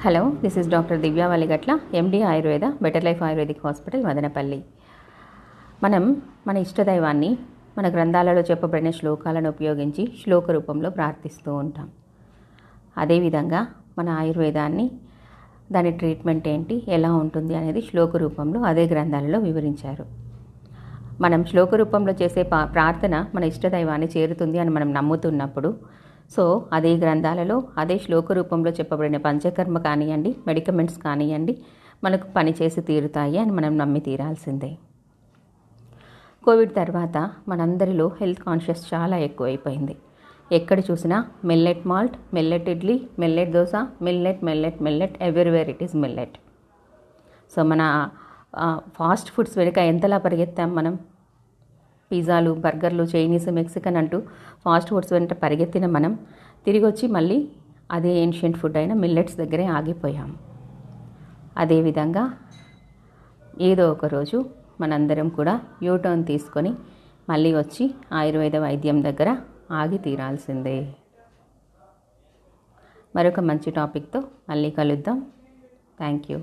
Hello, this is doctor Divya Valigatla, MD Ayurveda, better life ayurvedic hospital, Madanapalle. మన ఇష్టదైవాన్ని మన గ్రంథాలలో చెప్పబడిన శ్లోకాలను ఉపయోగించి శ్లోక రూపంలో ప్రార్థిస్తూ ఉంటాం. అదేవిధంగా మన ఆయుర్వేదాన్ని, దాని ట్రీట్మెంట్ ఏంటి, ఎలా ఉంటుంది అనేది శ్లోక రూపంలో అదే గ్రంథాలలో వివరించారు. మనం శ్లోక రూపంలో చేసే ప్రార్థన మన ఇష్టదైవాన్ని చేరుతుంది అని మనం నమ్ముతున్నప్పుడు, సో అదే గ్రంథాలలో అదే శ్లోక రూపంలో చెప్పబడిన పంచకర్మ కానివ్వండి, మెడికమెంట్స్ కానివ్వండి, మనకు పనిచేసి తీరుతాయి అని మనం నమ్మి తీరాల్సిందే. కోవిడ్ తర్వాత మనందరిలో హెల్త్ కాన్షియస్ చాలా ఎక్కువైపోయింది. ఎక్కడ చూసినా millet malt, millet idli, millet dosa, millet millet millet, everywhere it is millet. So మన ఫాస్ట్ ఫుడ్స్ వెనుక ఎంతలా పరిగెత్తాం మనం. పిజ్జాలు, బర్గర్లు, చైనీస్, మెక్సికన్ అంటూ ఫాస్ట్ ఫుడ్స్ వెంట పరిగెత్తిన మనం తిరిగి వచ్చి మళ్ళీ అదే ఏన్షియంట్ ఫుడ్ అయిన మిల్లెట్స్ దగ్గరే ఆగిపోయాం. అదేవిధంగా ఏదో ఒక రోజు మనందరం కూడా యూటర్న్ తీసుకొని మళ్ళీ వచ్చి ఆయుర్వేద వైద్యం దగ్గర ఆగి తీరాల్సిందే. మరొక మంచి టాపిక్తో మళ్ళీ కలుద్దాం. Thank you.